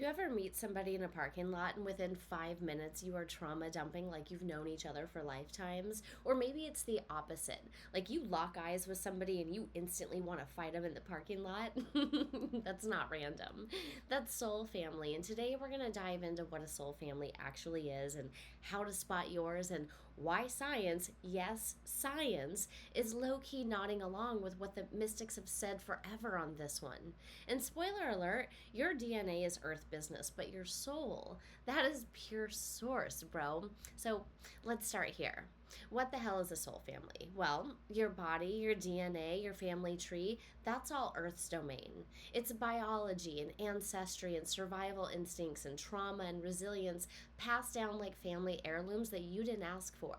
You ever meet somebody in a parking lot and within 5 minutes you are trauma dumping like you've known each other for lifetimes? Or maybe it's the opposite. Like you lock eyes with somebody and you instantly want to fight them in the parking lot? That's not random. That's soul family. And today we're going to dive into what a soul family actually is and how to spot yours and why science, yes, science, is low key nodding along with what the mystics have said forever on this one. And spoiler alert, your DNA is Earth business, but your soul, that is pure source, bro. So let's start here. What the hell is a soul family? Well, your body, your DNA, your family tree, that's all Earth's domain. It's biology and ancestry and survival instincts and trauma and resilience passed down like family heirlooms that you didn't ask for.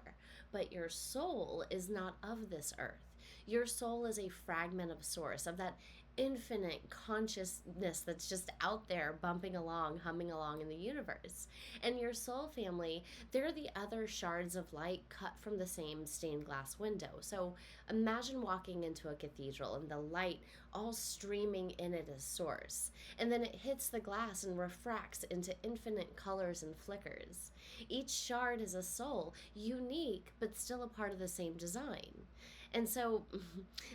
But your soul is not of this earth. Your soul is a fragment of source, of that infinite consciousness that's just out there bumping along, humming along in the universe. And your soul family, they're the other shards of light cut from the same stained glass window. So imagine walking into a cathedral and the light all streaming in it as source. And then it hits the glass and refracts into infinite colors and flickers. Each shard is a soul, unique, but still a part of the same design. And so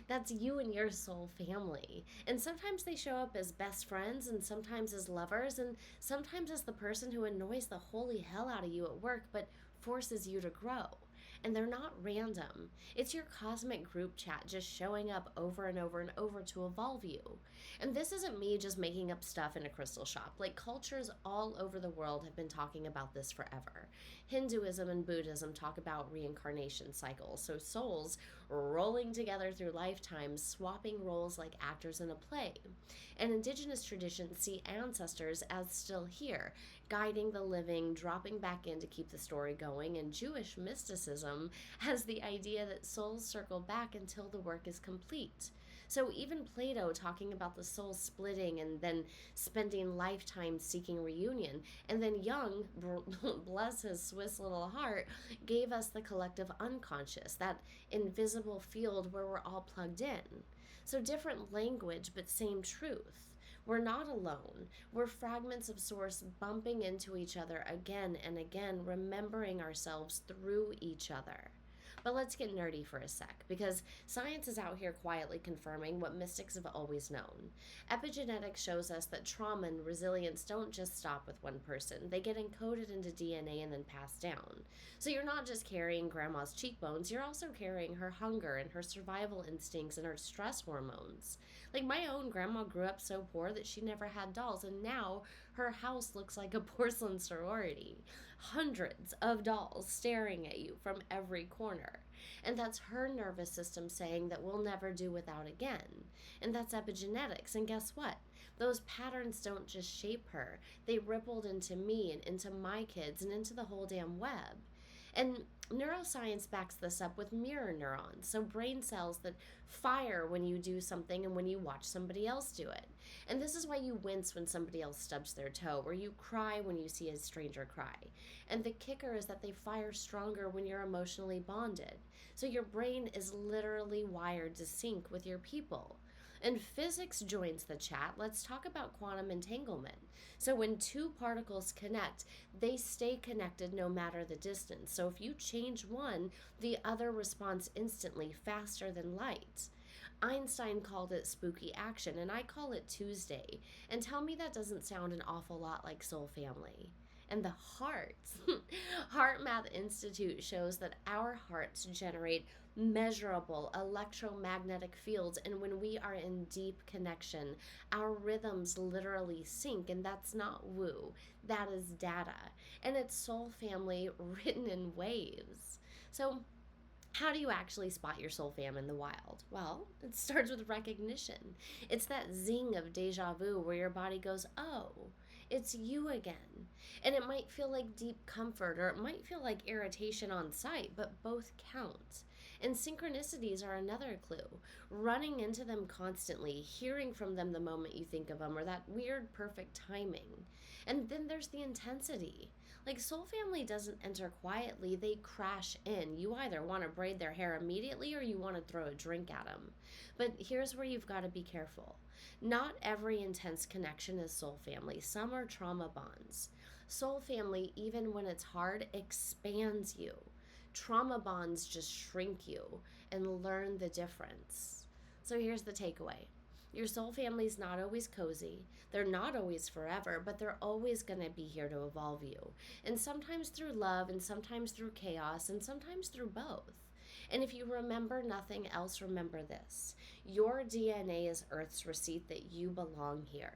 that's you and your soul family. And sometimes they show up as best friends, and sometimes as lovers, and sometimes as the person who annoys the holy hell out of you at work but forces you to grow. And they're not random. It's your cosmic group chat just showing up over and over and over to evolve you. And this isn't me just making up stuff in a crystal shop. Like cultures all over the world have been talking about this forever. Hinduism and Buddhism talk about reincarnation cycles. So souls rolling together through lifetimes, swapping roles like actors in a play. And indigenous traditions see ancestors as still here, guiding the living, dropping back in to keep the story going. And Jewish mysticism has the idea that souls circle back until the work is complete. So even Plato talking about the soul splitting and then spending lifetimes seeking reunion. And then Jung, bless his Swiss little heart, gave us the collective unconscious, that invisible field where we're all plugged in. So different language, but same truth. We're not alone. We're fragments of source bumping into each other again and again, remembering ourselves through each other. But let's get nerdy for a sec, because science is out here quietly confirming what mystics have always known. Epigenetics shows us that trauma and resilience don't just stop with one person. They get encoded into DNA and then passed down. So you're not just carrying grandma's cheekbones, you're also carrying her hunger and her survival instincts and her stress hormones. Like my own grandma grew up so poor that she never had dolls, and now her house looks like a porcelain sorority. Hundreds of dolls staring at you from every corner. And that's her nervous system saying that we'll never do without again. And that's epigenetics. And guess what? Those patterns don't just shape her. They rippled into me and into my kids and into the whole damn web. And neuroscience backs this up with mirror neurons, so brain cells that fire when you do something and when you watch somebody else do it. And this is why you wince when somebody else stubs their toe, or you cry when you see a stranger cry. And the kicker is that they fire stronger when you're emotionally bonded. So your brain is literally wired to sync with your people. And physics joins the chat. Let's talk about quantum entanglement. So when two particles connect, they stay connected no matter the distance. So if you change one, the other responds instantly, faster than light. Einstein called it spooky action, and I call it Tuesday. And tell me that doesn't sound an awful lot like soul family. And the heart. Heart Math Institute shows that our hearts generate measurable electromagnetic fields, and when we are in deep connection, our rhythms literally sync, and that's not woo, that is data. And it's soul family written in waves. So how do you actually spot your soul fam in the wild? Well, it starts with recognition. It's that zing of déjà vu where your body goes, oh, it's you again. And it might feel like deep comfort, or it might feel like irritation on sight, but both count. And synchronicities are another clue. Running into them constantly, hearing from them the moment you think of them, or that weird perfect timing. And then there's the intensity. Like, soul family doesn't enter quietly, they crash in. You either want to braid their hair immediately or you want to throw a drink at them. But here's where you've got to be careful. Not every intense connection is soul family, some are trauma bonds. Soul family, even when it's hard, expands you. Trauma bonds just shrink you and learn the difference. So here's the takeaway. Your soul family's not always cozy. They're not always forever, but they're always going to be here to evolve you. And sometimes through love, and sometimes through chaos, and sometimes through both. And if you remember nothing else, remember this. Your DNA is Earth's receipt that you belong here.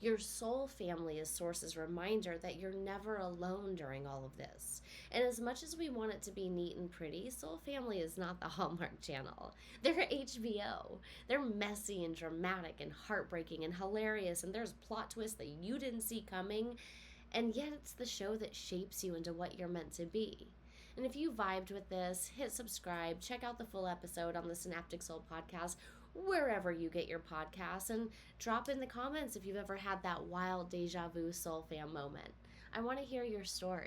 Your soul family is Source's reminder that you're never alone during all of this. And as much as we want it to be neat and pretty, Soul Family is not the Hallmark Channel. They're HBO. They're messy and dramatic and heartbreaking and hilarious, and there's plot twists that you didn't see coming, and yet it's the show that shapes you into what you're meant to be. And if you vibed with this, hit subscribe, check out the full episode on the Synaptic Soul Podcast, wherever you get your podcasts, and drop in the comments if you've ever had that wild deja vu soul fam moment. I want to hear your story.